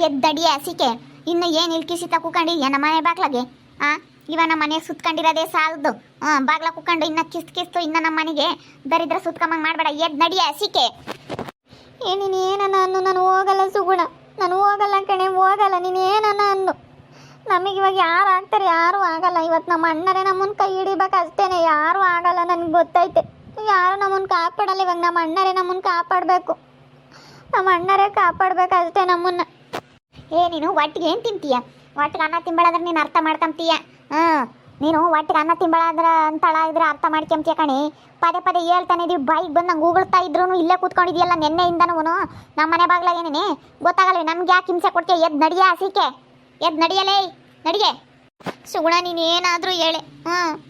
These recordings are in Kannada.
ಎದ್ದಡಿ ಹಸಿಕೆ ಇನ್ನು ಏನು ಇಲ್ಕಿಸಿ ತಕ್ಕೊಂಡಿದ್ಯಾ ನಮ್ಮ ಮನೆ ಬಾಗ್ಲಾಗೆ ಇವ ನಮ್ಮ ಮನೆ ಸುತ್ಕೊಂಡಿರೋದೇ ಸಾಲದು ಬಾಗ್ಲ ಕುಕ್ಕೊಂಡು ಇನ್ನ ಕಿಸ್ತು ಇನ್ನ ನಮ್ಮ ಮನೆಗೆ ದರಿದ್ರ ಸುತ್ಕೊಂಬಂಗ್ ಮಾಡಬೇಡ ಎದ್ ನಡಿ ಹಸಿಕೆ ನೀನು ಏನನ್ನ ಅನ್ನು ನಾನು ಹೋಗಲ್ಲ ಸುಗುಣ ನಾನು ಹೋಗಲ್ಲ ಕಣೆ ಹೋಗಲ್ಲ ನೀನು ಏನನ್ನ ಅಂದು ನಮಗೆ ಇವಾಗ ಯಾರು ಆಗ್ತಾರೆ ಯಾರು ಆಗಲ್ಲ ಇವತ್ತು ನಮ್ಮ ಅಣ್ಣರೇ ನಮ್ಮನ್ನ ಕೈ ಹಿಡಿಬೇಕು ಅಷ್ಟೇನೆ ಯಾರು ಆಗಲ್ಲ ನನಗೆ ಗೊತ್ತೈತೆ ಯಾರು ನಮ್ಮನ್ನ ಕಾಪಾಡಲ್ಲ ಇವಾಗ ನಮ್ಮ ಅಣ್ಣರೇ ನಮ್ಮನ್ನ ಕಾಪಾಡಬೇಕು ನಮ್ಮ ಅಣ್ಣರೇ ಕಾಪಾಡ್ಬೇಕು ಅಷ್ಟೇ ನಮ್ಮನ್ನ ನೀನು ಒಟ್ಟಿಗೆ ಏನು ತಿಂತೀಯ ಒಟ್ಟಿಗೆ ಅನ್ನ ತಿಂಬಳಾದ್ರೆ ನೀನು ಅರ್ಥ ಮಾಡ್ಕೊಂತೀಯ ನೀನು ಒಟ್ಟಿಗೆ ಅನ್ನ ತಿಂಬಳಾದ್ರ ಅಂತಳ ಇದ್ರೆ ಅರ್ಥ ಮಾಡ್ಕೊಂತೀಯ ಕಣಿ ಪದೇ ಪದೇ ಹೇಳ್ತಾನೆ ಇದೀವಿ ಬಾಯಿಗೆ ಬಂದು ನಂಗೆ ಉಗುಳ್ತಾ ಇದ್ರು ಇಲ್ಲೇ ಕೂತ್ಕೊಂಡಿದ್ಯಲ್ಲ ನೆನ್ನೆಯಿಂದನೂ ನಮ್ಮ ಮನೆ ಬಾಗ್ಲಾಗೇನೇ ಗೊತ್ತಾಗಲ್ಲ ನಮ್ಗೆ ಯಾಕೆ ಹಿಂಸೆ ಕೊಡ್ತೀಯ ಎದ್ದು ನಡಿಯ ಹಸಿಕೆ ಎದ್ದು ನಡಿಯಲೇ ನಡಿಗೆ ಸುಗುಣ ನೀನು ಏನಾದರೂ ಹೇಳೆ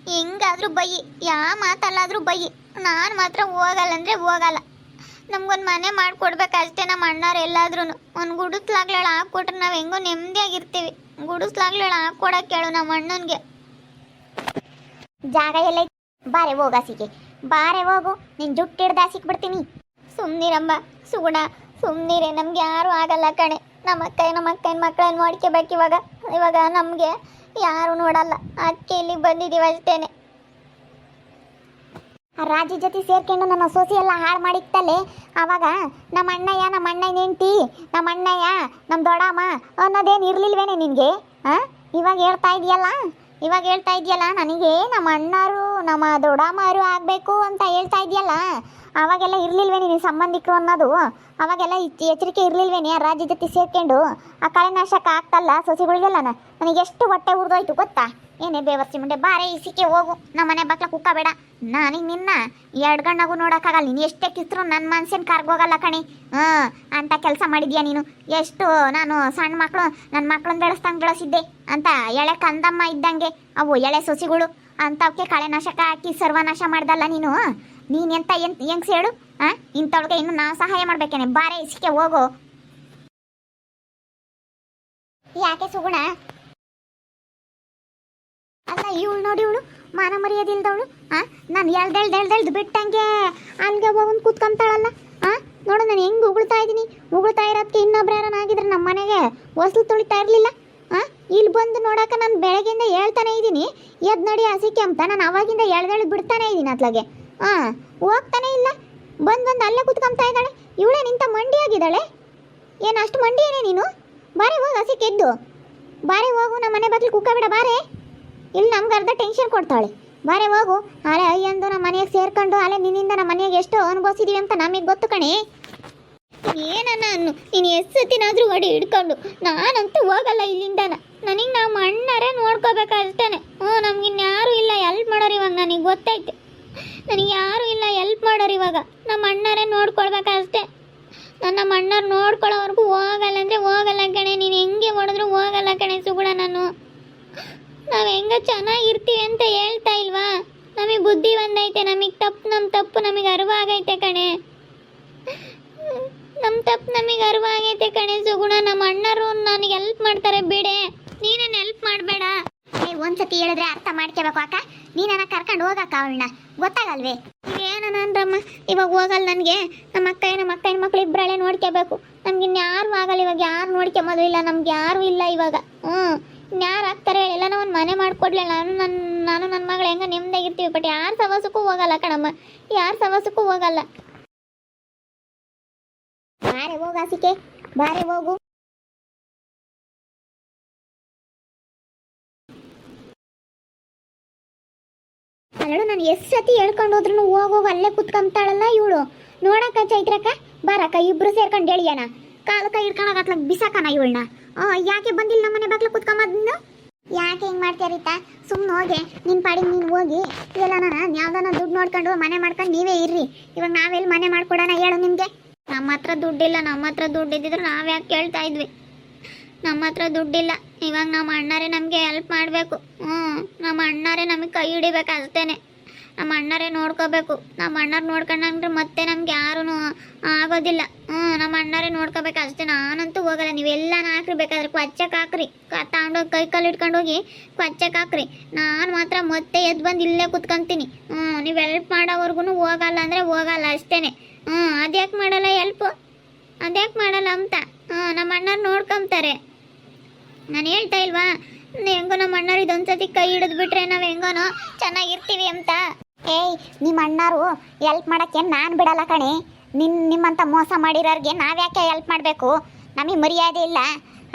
ಹೆಂಗಾದ್ರೂ ಬೈಯಿ ಯಾವ ಮಾತಲ್ಲಾದರೂ ಬೈಯಿ ನಾನು ಮಾತ್ರ ಹೋಗಲ್ಲ ಅಂದರೆ ಹೋಗಲ್ಲ ನಮ್ಗೊಂದು ಮನೆ ಮಾಡಿಕೊಡ್ಬೇಕು ಅಷ್ಟೇ ನಮ್ಮ ಅಣ್ಣಾರು ಎಲ್ಲಾದ್ರೂ ಒಂದು ಗುಡಿಸ್ಲಾಗ್ಲೇಳ ಹಾಕ್ಕೊಟ್ರೆ ನಾವು ಹೆಂಗೋ ನೆಮ್ಮದಿಯಾಗಿರ್ತೀವಿ ಗುಡಿಸ್ಲಾಗ್ಲೇಳ ಹಾಕ್ಕೊಡಕ್ಕೆ ಹೇಳು ನಮ್ಮ ಅಣ್ಣನಿಗೆ ಜಾಗ ಎಲ್ಲ ಬಾರೆ ಹೋಗ ಹಸಿಕೆ ಬಾರೆ ಹೋಗು ನೀನು ಜುಟ್ಟು ಹಿಡ್ದು ಹಸಿಕ್ಬಿಡ್ತೀನಿ ಸುಮ್ಮನಿರಮ್ಮ ಸುಗುಣ ಸುಮ್ಮನಿರೆ ನಮ್ಗೆ ಯಾರೂ ಆಗಲ್ಲ ಕಣೆ ನಮ್ಮ ಅಕ್ಕನ ಮಕ್ಕಳನ್ನ ನೋಡ್ಕೋಬೇಕು ಇವಾಗ ನಮಗೆ ಯಾರು ನೋಡಲ್ಲ ಅದಕ್ಕೆ ಇಲ್ಲಿಗೆ ಬಂದಿದ್ದೀವಿ ಅಷ್ಟೇನೆ ರಾಜಿ ಜೊತೆ ಸೇರ್ಕೊಂಡು ನನ್ನ ಸೊಸೆ ಎಲ್ಲ ಹಾಳು ಮಾಡಿತ್ತಲ್ಲೇ ಆವಾಗ ನಮ್ಮ ಅಣ್ಣಯ್ಯ ಹೆಂಡ್ತಿ ನಮ್ಮ ಅಣ್ಣಯ್ಯ ನಮ್ಮ ದೊಡ್ಡಮ್ಮ ಅನ್ನೋದೇನು ಇರಲಿಲ್ವೇನೆ ನಿನಗೆ ಇವಾಗ ಹೇಳ್ತಾ ಇದೆಯಲ್ಲ ನನಗೆ ನಮ್ಮ ಅಣ್ಣಾರು ನಮ್ಮ ದೊಡ್ಡಮ್ಮರು ಆಗಬೇಕು ಅಂತ ಹೇಳ್ತಾ ಇದೆಯಲ್ಲ ಅವಾಗೆಲ್ಲ ಇರಲಿಲ್ವೇ ನಿನಗೆ ಸಂಬಂಧಿಕರು ಅನ್ನೋದು ಅವಾಗೆಲ್ಲ ಎಚ್ಚರಿಕೆ ಇರಲಿಲ್ವೇನೆ ಆ ರಾಜ್ಯ ಜೊತೆ ಸೇರ್ಕೊಂಡು ಆ ಕಳೆನಾಶಕ ಆಗ್ತಲ್ಲ ಸೊಸೆಗಳಿಗೆಲ್ಲ ನನಗೆ ಎಷ್ಟು ಹೊಟ್ಟೆ ಉರಿದೋಯ್ತು ಗೊತ್ತಾ ಏನೇ ಬೇವರ್ಸಿ ಮುಂಡೆ ಬಾರೆ ಇಸಿಕೆ ಹೋಗು ನಮ್ಮ ಮನೆ ಬಾಕ್ಲ ಕುಕ್ಕಬೇಡ ನನಗೆ ನಿನ್ನ ಎರಡು ಗಣ್ಣಾಗೂ ನೋಡೋಕ್ಕಾಗಲ್ಲ ನೀನು ಎಷ್ಟೇ ಕಿತ್ತರೂ ನನ್ನ ಮನ್ಸಿನ ಕಾರ್ಗೋಗಲ್ಲ ಕಣಿ ಅಂತ ಕೆಲಸ ಮಾಡಿದ್ಯಾ ನೀನು ಎಷ್ಟು ನಾನು ಸಣ್ಣ ಮಕ್ಕಳು ನನ್ನ ಮಕ್ಕಳನ್ನ ಬೆಳೆಸ್ದಂಗೆ ಬೆಳೆಸಿದ್ದೆ ಅಂತ ಎಳೆ ಕಂದಮ್ಮ ಇದ್ದಂಗೆ ಅವು ಎಳೆ ಸೊಸಿಗಳು ಅಂಥವಕ್ಕೆ ಕಳೆನಾಶಕ ಹಾಕಿ ಸರ್ವನಾಶ ಮಾಡ್ದಲ್ಲ ನೀನೆಂತ ಹೆಂಗ್ ಸೇಡು ಇಂಥವ್ಳಿಗೆ ಇನ್ನು ನಾವು ಸಹಾಯ ಮಾಡ್ಬೇಕೇನೆ ಬಾರೆ ಇಸಿಕೆ ಹೋಗು ಯಾಕೆ ಸುಗುಣ ಅಲ್ಲ ಇವಳು ನೋಡಿ ಇವಳು ಮಾನ ಮರ್ಯಾದಿಲ್ದವಳು ನಾನು ಎಳ್ದೆಳ್ದು ಬಿಟ್ಟಂಗೆ ಅಲ್ಲಿಗೆ ಹೋಗೊಂಡು ಕೂತ್ಕೊಂತಾಳಲ್ಲ ನೋಡು ನಾನು ಹೆಂಗೆ ಉಗುಳ್ತಾ ಇರೋದಕ್ಕೆ ಇನ್ನೊಬ್ರು ಯಾರನ್ನ ಆಗಿದ್ರೆ ನಮ್ಮ ಮನೆಗೆ ಹೊಸಲು ತುಳಿತಾ ಇರಲಿಲ್ಲ ಇಲ್ಲಿ ಬಂದು ನೋಡಕ್ಕೆ ನಾನು ಬೆಳಗ್ಗೆಯಿಂದ ಹೇಳ್ತಾನೆ ಇದ್ದೀನಿ ಎದ್ದು ನಡಿ ಹಸಿಕೆ ಅಂತ ನಾನು ಅವಾಗಿಂದ ಎಳ್ದೆಳ್ದು ಬಿಡ್ತಾನೆ ಇದ್ದೀನಿ ಅತ್ಲಾಗೆ ಹೋಗ್ತಾನೆ ಇಲ್ಲ ಬಂದು ಅಲ್ಲೇ ಕೂತ್ಕೊಂತಾ ಇದ್ದಾಳೆ ಇವಳೇ ನಿಂತ ಮಂಡಿ ಆಗಿದ್ದಾಳೆ ಏನು ಅಷ್ಟು ಮಂಡಿ ಏನೇ ನೀನು ಬಾರೆ ಹೋಗು ಹಸಿಕೆ ಎದ್ದು ಬಾರೆ ಹೋಗು ನಮ್ಮ ಮನೆ ಬಾಗಿಲು ಕುಕ್ಕಬೇಡ ಬಾರೆ ಇಲ್ಲಿ ನಮ್ಗೆ ಅರ್ಧ ಟೆನ್ಷನ್ ಕೊಡ್ತಾಳೆ ಬಾರೆ ಹೋಗು ಅಲೆ ಅಯ್ಯಂದು ನಮ್ಮ ಮನೆಗೆ ಸೇರ್ಕೊಂಡು ಅಲೆ ನಿನ್ನಿಂದ ನಮ್ಮ ಮನೆಗೆ ಎಷ್ಟು ಅನುಭವಿಸಿದೀವಿ ಅಂತ ನಮಗೆ ಗೊತ್ತು ಕಣೆ ಏನನ್ನ ಅನ್ನು ನೀನು ಎಷ್ಟು ಸತಿನಾದ್ರೂ ಹೊಡಿ ಹಿಡ್ಕೊಂಡು ನಾನಂತೂ ಹೋಗಲ್ಲ ಇಲ್ಲಿಂದ ನನಗೆ ನಮ್ಮ ಅಣ್ಣರೇ ನೋಡ್ಕೋಬೇಕಷ್ಟೇನೆ ನಮ್ಗಿನ್ಯಾರೂ ಇಲ್ಲ ಹೆಲ್ಪ್ ಮಾಡೋರು ಇವಾಗ ನನಗೆ ಗೊತ್ತೈತೆ ನನಗೆ ಯಾರೂ ಇಲ್ಲ ಹೆಲ್ಪ್ ಮಾಡೋರು ಇವಾಗ ನಮ್ಮ ಅಣ್ಣರೇ ನೋಡ್ಕೊಳ್ಬೇಕಷ್ಟೇ ನಮ್ಮ ಅಣ್ಣರು ನೋಡ್ಕೊಳ್ಳೋವರೆಗೂ ಹೋಗಲ್ಲ ಅಂದರೆ ಹೋಗಲ್ಲ ಕಣೆ ನೀನು ಹೆಂಗೆ ಹೊಡೆದ್ರು ಹೋಗಲ್ಲ ಕಣೆ ಸುಗುಣ ನಾನು ನಾವು ಹೆಂಗ ಚೆನ್ನಾಗಿರ್ತೀವಿ ಅಂತ ಹೇಳ್ತಾ ಇಲ್ವಾ ನಮಗೆ ಬುದ್ಧಿ ಬಂದೈತೆ ನಮ್ಮ ತಪ್ಪು ನಮಗೆ ಅರಿವು ಆಗೈತೆ ಕಣೆ ನಮ್ಮ ತಪ್ಪು ನಮಗೆ ಅರಿವು ಆಗೈತೆ ಕಣೆ ಸುಗುಣ ನಮ್ಮ ಅಣ್ಣರು ನನಗೆ ಹೆಲ್ಪ್ ಮಾಡ್ತಾರೆ ಬಿಡೆ ನೀನೇನು ಹೆಲ್ಪ್ ಮಾಡಬೇಡ ಒಂದ್ಸತಿ ಹೇಳಿದ್ರೆ ಅರ್ಥ ಮಾಡ್ಕೋಬೇಕು ಅಕ್ಕ ನೀನನ್ನ ಕರ್ಕೊಂಡು ಹೋಗಕ್ಕ ಅವಳನ್ನ ಗೊತ್ತಾಗಲ್ವೇ ಏನನ ಅಂದ್ರಮ್ಮ ಇವಾಗ ಹೋಗಲ್ಲ ನನಗೆ ನಮ್ಮ ಅಕ್ಕನ ಮಕ್ಕಳು ಇಬ್ಬರಲ್ಲೇ ನೋಡ್ಕೋಬೇಕು ನಮ್ಗೆ ಇನ್ಯಾರು ಆಗಲ್ಲ ಇವಾಗ ಯಾರು ನೋಡ್ಕೊಂಬೋದು ಇಲ್ಲ ನಮ್ಗೆ ಯಾರೂ ಇಲ್ಲ ಇವಾಗ ಇನ್ಯಾರು ಆಗ್ತಾರೆ ಎಲ್ಲ ಒಂದು ಮನೆ ಮಾಡಿಕೊಡ್ಲಿ ನಾನು ನನ್ನ ಮಗಳು ಹೆಂಗ ನೆಮ್ಮದಿಯಾಗಿರ್ತೀವಿ ಬಟ್ ಯಾರು ಸವಾಸಕ್ಕೂ ಹೋಗಲ್ಲ ಕಣಮ್ಮ ಯಾರು ಸವಾಸಕ್ಕೂ ಹೋಗಲ್ಲ ಬಾರೆ ಹೋಗ ಹಸಿಕೆ ಬಾರೆ ಹೋಗು ಅಲ್ಲೂ ನಾನು ಎಷ್ಟು ಸತಿ ಹೇಳ್ಕೊಂಡು ಹೋದ್ರೂ ಹೋಗೋಗ ಅಲ್ಲೇ ಕುತ್ಕೊಂತಾಳಲ್ಲ ಇವಳು ನೋಡಕ್ಕ ಚೈತ್ರಕ್ಕ ಬಾರಕ್ಕ ಇಬ್ರು ಸೇರ್ಕೊಂಡು ಹೇಳಿಯಣ ಕಾಲು ಕೈ ಹಿಡ್ಕೊಂಡಾಗತ್ಲಾಗ ಬಿಸಾಕಣ ಇವಳನ್ನ ಯಾಕೆ ಬಂದಿಲ್ಲ ನಮ್ಮ ಮನೆ ಬಾಗ್ಲು ಕುತ್ಕೊಂಬಂದು ಯಾಕೆ ಹಿಂಗೆ ಮಾಡ್ತೀಯ ರೀತಾ ಸುಮ್ಮನೆ ಹೋಗಿ ನಿನ್ನ ಪಾಡಿಗೆ ನೀನು ಹೋಗಿ ಎಲ್ಲ ನಾನು ಯಾವ್ದಾನ ದುಡ್ಡು ನೋಡ್ಕೊಂಡು ಮನೆ ಮಾಡ್ಕೊಂಡು ನೀವೇ ಇರ್ರಿ ಇವಾಗ ನಾವೆಲ್ಲಿ ಮನೆ ಮಾಡ್ಕೊಡೋಣ ಹೇಳು ನಿಮಗೆ ನಮ್ಮ ಹತ್ರ ದುಡ್ಡಿಲ್ಲ ನಮ್ಮ ಹತ್ರ ದುಡ್ಡು ಇದ್ದಿದ್ರೆ ನಾವು ಯಾಕೆ ಕೇಳ್ತಾ ಇದ್ವಿ ನಮ್ಮ ಹತ್ರ ದುಡ್ಡಿಲ್ಲ ಇವಾಗ ನಮ್ಮ ಅಣ್ಣರೇ ನಮಗೆ ಹೆಲ್ಪ್ ಮಾಡಬೇಕು ನಮ್ಮ ಅಣ್ಣರೇ ನಮಗೆ ಕೈ ಹಿಡಿಬೇಕು ಅಷ್ಟೇ ನಮ್ಮ ಅಣ್ಣರೇ ನೋಡ್ಕೋಬೇಕು ನಮ್ಮ ಅಣ್ಣರು ನೋಡ್ಕೊಂಡ್ರೆ ಮತ್ತೆ ನಮ್ಗೆ ಯಾರೂ ಆಗೋದಿಲ್ಲ ನಮ್ಮ ಅಣ್ಣರೇ ನೋಡ್ಕೋಬೇಕು ಅಷ್ಟೇ ನಾನಂತೂ ಹೋಗಲ್ಲ ನೀವೆಲ್ಲ ಹಾಕ್ರಿ ಬೇಕಾದ್ರೆ ಕೊಚ್ಚಕ್ಕೆ ಹಾಕ್ರಿ ತಗೊಂಡೋಗಿ ಕೈ ಕಾಲು ಇಟ್ಕೊಂಡು ಹೋಗಿ ಕೊಚ್ಚಕ್ಕೆ ಹಾಕ್ರಿ ನಾನು ಮಾತ್ರ ಮತ್ತೆ ಎದ್ದು ಬಂದು ಇಲ್ಲೇ ಕುತ್ಕೊಂತೀನಿ ನೀವು ಹೆಲ್ಪ್ ಮಾಡೋವರೆಗೂ ಹೋಗಲ್ಲ ಅಂದರೆ ಹೋಗಲ್ಲ ಅಷ್ಟೇ ಅದ್ಯಾಕೆ ಮಾಡಲ್ಲ ಹೆಲ್ಪು ಅದ್ಯಾಕೆ ಮಾಡಲ್ಲ ಅಂತ ನಮ್ಮ ಅಣ್ಣವ್ರು ನೋಡ್ಕೊಂತಾರೆ. ನಾನು ಹೇಳ್ತಾ ಇಲ್ವಾ ಹೆಂಗೋ ನಮ್ಮ ಅಣ್ಣರು ಇದೊಂದ್ಸತಿ ಕೈ ಹಿಡಿದು ಬಿಟ್ರೆ ನಾವು ಹೆಂಗೋನೋ ಚೆನ್ನಾಗಿರ್ತೀವಿ ಅಂತ. ಏಯ್ ನಿಮ್ಮ ಅಣ್ಣರು ಎಲ್ಪ್ ಮಾಡೋಕ್ಕೆ ನಾನು ಬಿಡಲ್ಲ ಕಣೆ. ನಿಮ್ಮಂತ ಮೋಸ ಮಾಡಿರೋರಿಗೆ ನಾವ್ಯಾಕೆ ಹೆಲ್ಪ್ ಮಾಡಬೇಕು? ನಮಗೆ ಮರ್ಯಾದೆ ಇಲ್ಲ.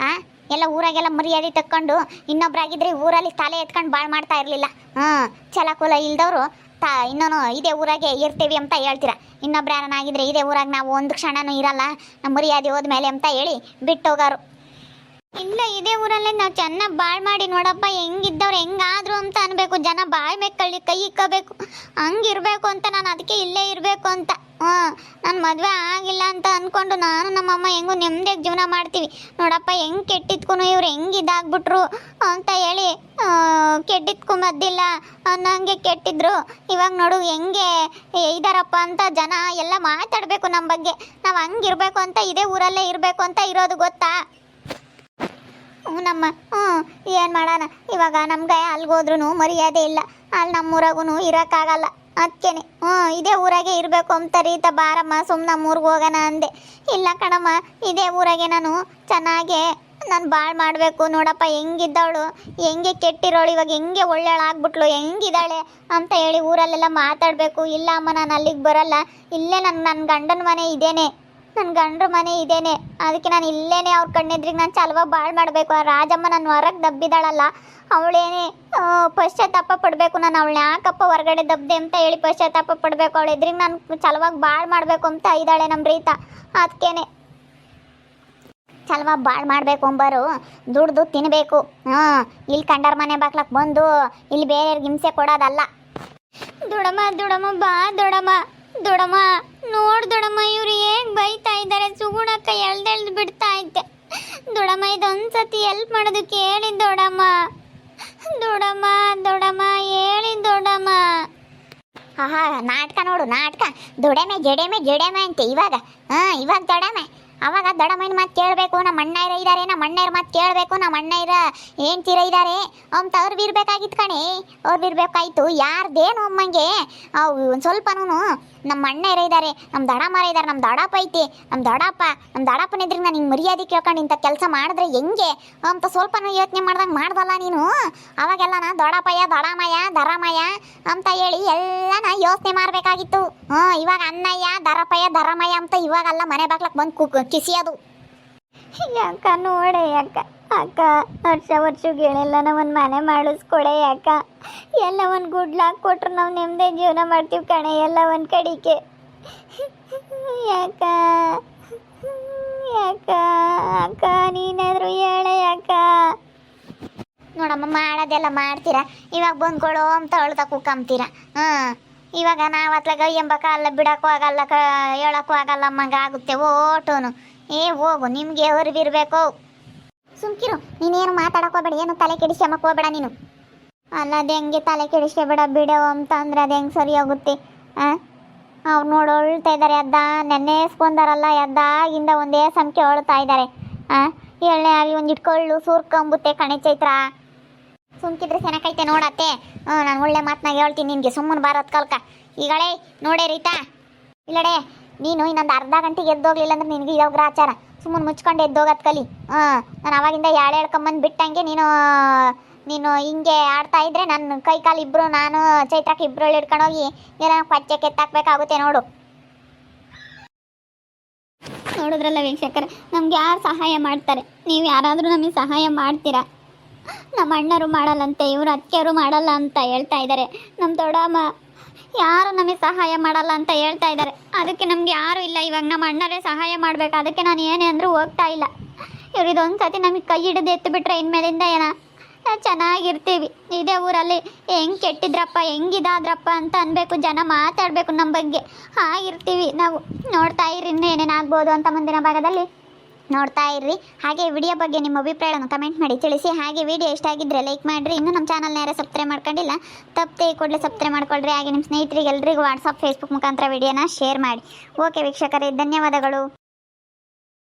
ಎಲ್ಲ ಊರಾಗೆಲ್ಲ ಮರ್ಯಾದೆ ತಕ್ಕೊಂಡು ಇನ್ನೊಬ್ರಾಗಿದ್ರೆ ಊರಲ್ಲಿ ತಲೆ ಎತ್ಕೊಂಡು ಬಾಳ್ ಮಾಡ್ತಾ ಇರಲಿಲ್ಲ. ಛಲಕುಲ ಇಲ್ದವರು ಇನ್ನೂ ಇದೇ ಊರಾಗೆ ಇರ್ತೀವಿ ಅಂತ ಹೇಳ್ತೀರ. ಇನ್ನೊಬ್ರು ಯಾರನ್ನಾಗಿದ್ರೆ ಇದೇ ಊರಾಗ ನಾವು ಒಂದು ಕ್ಷಣನೂ ಇರಲ್ಲ, ನಮ್ಮ ಮರ್ಯಾದೆ ಹೋದ್ಮೇಲೆ ಅಂತ ಹೇಳಿ ಬಿಟ್ಟೋಗಾರು. ಇಲ್ಲ ಇದೇ ಊರಲ್ಲೇ ನಾವು ಚೆನ್ನಾಗಿ ಬಾಳ್ ಮಾಡಿ ನೋಡಪ್ಪ ಹೆಂಗಿದ್ದವ್ರು ಹೆಂಗಾದ್ರು ಅಂತ ಅನ್ಬೇಕು. ಜನ ಬಾಳ್ ಮೇಲೆ ಕೈ ಇಕ್ಕಬೇಕು, ಹಂಗಿರ್ಬೇಕು ಅಂತ ನಾನು ಅದಕ್ಕೆ ಇಲ್ಲೇ ಇರಬೇಕು ಅಂತ. ನಾನು ಮದುವೆ ಆಗಿಲ್ಲ ಅಂತ ಅಂದ್ಕೊಂಡು ನಾನು ನಮ್ಮಮ್ಮ ಹೆಂಗೋ ನೆಮ್ಮದಿಯಾಗಿ ಜೀವನ ಮಾಡ್ತೀವಿ. ನೋಡಪ್ಪ ಹೆಂಗೆ ಕೆಟ್ಟಿದ್ಕೂ ಇವ್ರು ಹೆಂಗೆ ಇದಾಗ್ಬಿಟ್ರು ಅಂತ ಹೇಳಿ ಕೆಟ್ಟಿದ್ಕೊಂಬದ್ದಿಲ್ಲ ಅನ್ನಂಗೆ ಕೆಟ್ಟಿದ್ರು. ಇವಾಗ ನೋಡು ಹೆಂಗೆ ಇದಾರಪ್ಪ ಅಂತ ಜನ ಎಲ್ಲ ಮಾತಾಡಬೇಕು ನಮ್ಮ ಬಗ್ಗೆ. ನಾವು ಹಂಗಿರ್ಬೇಕು ಅಂತ ಇದೇ ಊರಲ್ಲೇ ಇರಬೇಕು ಅಂತ ಇರೋದು ಗೊತ್ತಾ? ನಮ್ಮ ಏನು ಮಾಡೋಣ ಇವಾಗ ನಮ್ಗೆ ಅಲ್ಗೋದ್ರೂ ಮರ್ಯಾದೆ ಇಲ್ಲ, ಅಲ್ಲಿ ನಮ್ಮೂರಾಗೂ ಇರೋಕ್ಕಾಗಲ್ಲ. ಅದಕ್ಕೇನೆ ಇದೇ ಊರಾಗೆ ಇರಬೇಕು ಅಂತ ರೀತ ಬಾರಮ್ಮ ಸುಮ್ಮನೆ ನಮ್ಮೂರ್ಗೆ ಹೋಗೋಣ ಅಂದೆ. ಇಲ್ಲ ಕಣಮ್ಮ ಇದೇ ಊರಾಗೆ ನಾನು ಚೆನ್ನಾಗೆ ನಾನು ಬಾಳ್ ಮಾಡಬೇಕು. ನೋಡಪ್ಪ ಹೆಂಗಿದ್ದವಳು, ಹೆಂಗೆ ಕೆಟ್ಟಿರೋಳು, ಇವಾಗ ಹೆಂಗೆ ಒಳ್ಳೆಳಾಗ್ಬಿಟ್ಲು, ಹೆಂಗಿದ್ದಾಳೆ ಅಂತ ಹೇಳಿ ಊರಲ್ಲೆಲ್ಲ ಮಾತಾಡಬೇಕು. ಇಲ್ಲ ಅಮ್ಮ ನಾನು ಅಲ್ಲಿಗೆ ಬರಲ್ಲ, ಇಲ್ಲೇ ನನ್ನ ಗಂಡನ ಮನೆ ಇದೇನೆ, ನನ್ನ ಗಂಡ್ರ ಮನೆ ಇದೇನೆ, ಅದಕ್ಕೆ ನಾನು ಇಲ್ಲೇನೆ ಅವ್ರ ಕಣ್ಣೆದ್ರಿಗೆ ನಾನು ಚಲವಾಗಿ ಬಾಳ್ ಮಾಡಬೇಕು. ಆ ರಾಜಮ್ಮ ನನ್ನ ಹೊರಗೆ ದಬ್ಬಿದಾಳಲ್ಲ ಅವಳೇನೆ ಪಶ್ಚಾತ್ತಾಪ ಪಡಬೇಕು. ನಾನು ಅವಳನ್ನ ಯಾಕಪ್ಪ ಹೊರಗಡೆ ದಬ್ದೆ ಅಂತ ಹೇಳಿ ಪಶ್ಚಾತ್ತಾಪ ಪಡಬೇಕು. ಅವಳ ಎದ್ರಿಗೆ ನಾನು ಚಲವಾಗಿ ಬಾಳ್ ಮಾಡಬೇಕು ಅಂತ ಇದ್ದಾಳೆ ನಮ್ಮ ರೀತ. ಅದಕ್ಕೇನೆ ಚಲವಾಗಿ ಬಾಳ್ ಮಾಡಬೇಕು ಅಂಬರು ದುಡ್ದು ತಿನ್ನಬೇಕು. ಇಲ್ಲಿ ಕಂಡರ ಮನೆ ಬಾಕ್ಲಕ್ಕೆ ಬಂದು ಇಲ್ಲಿ ಬೇರೆಯವ್ರಿಗೆ ಹಿಂಸೆ ಕೊಡೋದಲ್ಲ. ದುಡಮ್ಮ ದುಡಮ್ಮ ಬಾ ದೊಡಮ್ಮ, ದೊಡಮ್ಮ ನೋಡ್ ದೊಡಮ್ಮ ಇವ್ರು ಹೇಗೆ ಬೈತಾ ಇದ್ದಾರೆ. ಸುಗುಣಕ್ಕ ಎಳ್ದೆಳ್ದು ಬಿಡ್ತಾ ಇದ್ದೆ. ದೊಡಮ್ಮ ಇದೊಂದ್ಸತಿ ಹೆಲ್ಪ್ ಮಾಡೋದಕ್ಕೆ ಹೇಳಿ ದೊಡಮ್ಮ, ದೊಡಮ್ಮ ದೊಡಮ್ಮ ಹೇಳಿ ದೊಡಮ್ಮ. ನಾಟಕ ನೋಡು ನಾಟಕ. ದೊಡೆಮೆ ಜಡೆಮೆ ಜಡೆಮೆ ಅಂತೆ ಇವಾಗ. ಇವಾಗ ದೊಡಮೆ, ಅವಾಗ ದೊಡಮೈನ ಮಾತು ಕೇಳಬೇಕು. ನಮ್ಮ ಅಣ್ಣಯ್ಯರ ಇದ್ದಾರೆ, ನಮ್ಮ ಅಣ್ಣಯ್ಯರ ಮಾತು ಕೇಳಬೇಕು. ನಮ್ಮ ಅಣ್ಣಯ್ಯರ ಏನ್ತೀರ ಇದ್ದಾರೆ ಅಂತ ಅವ್ರು ಇರ್ಬೇಕಾಗಿತ್ತು ಕಣೆ, ಅವ್ರು ಇರ್ಬೇಕಾಯ್ತು. ಯಾರ್ದೇನು ಅಮ್ಮಂಗೆ ಒಂದು ಸ್ವಲ್ಪನೂ ನಮ್ಮ ಅಣ್ಣಯ್ಯರ ಇದ್ದಾರೆ, ನಮ್ಮ ದಡಮ್ಮರ ಇದ್ದಾರೆ, ನಮ್ಮ ದಡಪ್ಪ ಐತಿ, ನಮ್ಮ ದಡಪ್ಪನಿದ್ರಿಗೆ ನಾನು ಹಿಂಗೆ ಮರ್ಯಾದೆ ಕೇಳ್ಕೊಂಡು ಇಂಥ ಕೆಲಸ ಮಾಡಿದ್ರೆ ಹೆಂಗೆ ಅಂತ ಸ್ವಲ್ಪನೂ ಯೋಚನೆ ಮಾಡ್ದಂಗೆ ಮಾಡ್ದಲ್ಲ ನೀನು. ಅವಾಗೆಲ್ಲ ನಾ ದೊಡಪ್ಪಯ್ಯ ದಡಮಯ್ಯ ದರಮಯ್ಯ ಅಂತ ಹೇಳಿ ಎಲ್ಲನ ಯೋಚನೆ ಮಾಡಬೇಕಾಗಿತ್ತು. ಇವಾಗ ಅಣ್ಣಯ್ಯ ದರಪಯ್ಯ ದರಮಯ್ಯ ಅಂತ ಇವಾಗೆಲ್ಲ ಮನೆ ಬಾಗ್ಲಕ್ಕೆ ಬಂದು ಕಿಸಿಯೋದು. ಯಾಕ ನೋಡೆ ಯಾಕ ಅಕ್ಕ, ವರ್ಷಗೆ ಹೇಳಿಲ್ಲ ಒಂದು ಮನೆ ಮಾಡಿಸ್ಕೊಳೆ ಯಾಕ. ಎಲ್ಲ ಒಂದು ಗುಡ್ಲಾಕ್ ಕೊಟ್ರು ನಾವು ನೆಮ್ಮದಿ ಜೀವನ ಮಾಡ್ತೀವಿ ಕಣೆ, ಎಲ್ಲ ಒಂದು ಕಡಿಕೆ. ಯಾಕ ಯಾಕ ಅಕ್ಕ ನೀನಾದರೂ ಹೇಳೆ ಯಾಕ. ನೋಡಮ್ಮ ಮಾಡೋದೆಲ್ಲ ಮಾಡ್ತೀರಾ, ಇವಾಗ ಬಂದ್ಕೊಳೋ ಅಂತ ಅಳ್ದ ಕುಕ್ಕಂತೀರ. ಇವಾಗ ನಾವು ಅತ್ಲಾಗ ಎಂಬಕ್ಕ ಅಲ್ಲ ಬಿಡಕ್ಕೂ ಆಗಲ್ಲ, ಹೇಳಕ್ಕೂ ಆಗಲ್ಲ ಅಮ್ಮಂಗೆ ಆಗುತ್ತೆ ಓಟೋನು. ಹೋಗು ನಿಮಗೆ ಹೊರಗಿರ್ಬೇಕು. ಸುಮ್ಕಿರು, ನೀನೇನು ಮಾತಾಡಕ್ಕೆ ಹೋಗ್ಬೇಡ, ಏನು ತಲೆ ಕೆಡಿಸ್ಕೊಂಬಕ್ಕೆ ಹೋಗ್ಬೇಡ ನೀನು. ಅಲ್ಲ ಅದು ಹೆಂಗೆ ತಲೆ ಕೆಡಿಸ್ಕೊಬೇಡ ಬಿಡೋ ಅಂತ ಅಂದ್ರೆ ಅದು ಹೆಂಗೆ ಸರಿ ಹೋಗುತ್ತೆ? ಅವ್ರು ನೋಡಿ ಅಳ್ತಾ ಇದ್ದಾರೆ. ನೆನ್ನೆಸ್ಕೊಂಡಾರಲ್ಲ ಎದ್ದಾಗಿಂದ ಒಂದೇ ಸಂಖ್ಯೆ ಅಳ್ತಾ ಇದ್ದಾರೆ. ಎಳ್ಳೆ ಆಗಲಿ ಒಂದು ಇಟ್ಕೊಳ್ಳು ಸೂರ್ಕೊಂಬುತ್ತೆ ಕಣೆ ಚೈತ್ರ. ಸುಮ್ಕಿದ್ರೆ ಸೆನಕೈತೆ ನೋಡತ್ತೆ. ನಾನು ಒಳ್ಳೆ ಮಾತನಾಗ ಹೇಳ್ತೀನಿ ನಿನಗೆ, ಸುಮ್ಮನೆ ಬಾರತ್ ಕಲ್ಕ. ಈಗಳೇ ನೋಡೇ ರೀತಾ, ಇಲ್ಲಡೆ ನೀನು ಇನ್ನೊಂದು ಅರ್ಧ ಗಂಟೆಗೆ ಎದ್ದೋಗ್ಲಿಲ್ಲ ಅಂದ್ರೆ ನಿನಗೆ ಇರೋ ಗ್ರಾಚಾರ. ಸುಮ್ಮನೆ ಮುಚ್ಕೊಂಡು ಎದ್ದೋಗತ್ ಕಲಿ. ನಾನು ಅವಾಗಿಂದ ಎಳ್ಕೊಂಬಂದು ಬಿಟ್ಟಂಗೆ ನೀನು ಹಿಂಗೆ ಆಡ್ತಾ ಇದ್ರೆ ನನ್ನ ಕೈ ಕಾಲು ಇಬ್ಬರು, ನಾನು ಚೈತ್ರಕ್ಕೆ ಇಬ್ಬರು ಹಿಡ್ಕೊಂಡೋಗಿ ಏನೋ ಪಚ್ಚೆ ಕೆತ್ತಾಕ್ಬೇಕಾಗುತ್ತೆ ನೋಡು. ನೋಡಿದ್ರಲ್ಲ ವೀಕ್ಷಕರೇ, ನಮ್ಗೆ ಯಾರು ಸಹಾಯ ಮಾಡ್ತಾರೆ? ನೀವು ಯಾರಾದರೂ ನಮಗೆ ಸಹಾಯ ಮಾಡ್ತೀರಾ? ನಮ್ಮ ಅಣ್ಣರು ಮಾಡಲ್ಲಂತೆ, ಇವರು ಅತ್ತಿಗೆಯವರು ಮಾಡಲ್ಲ ಅಂತ ಹೇಳ್ತಾ ಇದ್ದಾರೆ. ನಮ್ಮ ದೊಡ್ಡಮ್ಮ ಯಾರು ನಮಗೆ ಸಹಾಯ ಮಾಡಲ್ಲ ಅಂತ ಹೇಳ್ತಾ ಇದ್ದಾರೆ. ಅದಕ್ಕೆ ನಮ್ಗೆ ಯಾರೂ ಇಲ್ಲ. ಇವಾಗ ನಮ್ಮ ಅಣ್ಣರೇ ಸಹಾಯ ಮಾಡಬೇಕು. ಅದಕ್ಕೆ ನಾನು ಏನೇ ಅಂದರೂ ಹೋಗ್ತಾ ಇಲ್ಲ. ಇವ್ರು ಇದೊಂದು ಸತಿ ನಮಗೆ ಕೈ ಹಿಡಿದು ಎತ್ತು ಬಿಟ್ರೆ ಇನ್ಮೇಲಿಂದ ಚೆನ್ನಾಗಿರ್ತೀವಿ. ಇದೇ ಊರಲ್ಲಿ ಹೆಂಗೆ ಕೆಟ್ಟಿದ್ರಪ್ಪ ಹೆಂಗಿದಾದ್ರಪ್ಪ ಅಂತ ಅನ್ಬೇಕು, ಜನ ಮಾತಾಡಬೇಕು ನಮ್ಮ ಬಗ್ಗೆ. ಹಾಗಿರ್ತೀವಿ ನಾವು. ನೋಡ್ತಾ ಇರ್ರಿ ಇನ್ನೂ ಏನೇನಾಗ್ಬೋದು ಅಂತ ಮುಂದಿನ ಭಾಗದಲ್ಲಿ ನೋಡ್ತಾ ಇರ್ರಿ. ಹಾಗೆ ವಿಡಿಯೋ ಬಗ್ಗೆ ನಿಮ್ಮ ಅಭಿಪ್ರಾಯವನ್ನು ಕಮೆಂಟ್ ಮಾಡಿ ತಿಳಿಸಿ. ಹಾಗೆ ವಿಡಿಯೋ ಇಷ್ಟ ಆಗಿದ್ದರೆ ಲೈಕ್ ಮಾಡಿರಿ. ಇನ್ನೂ ನಮ್ಮ ಚಾನಲ್ನ ಯಾರು ಸಬ್ಸ್ಕ್ರೈಬ್ ಮಾಡ್ಕೊಂಡಿಲ್ಲ ತಪ್ಪದೆ ಕೂಡಲೇ ಸಬ್ಸ್ಕ್ರೈಬ್ ಮಾಡ್ಕೊಳ್ರಿ. ಹಾಗೆ ನಿಮ್ಮ ಸ್ನೇಹಿತರಿಗೆ ಎಲ್ರಿಗೂ ವಾಟ್ಸಪ್ ಫೇಸ್ಬುಕ್ ಮುಖಾಂತರ ವಿಡಿಯೋನ ಶೇರ್ ಮಾಡಿ. ಓಕೆ ವೀಕ್ಷಕರೇ, ಧನ್ಯವಾದಗಳು.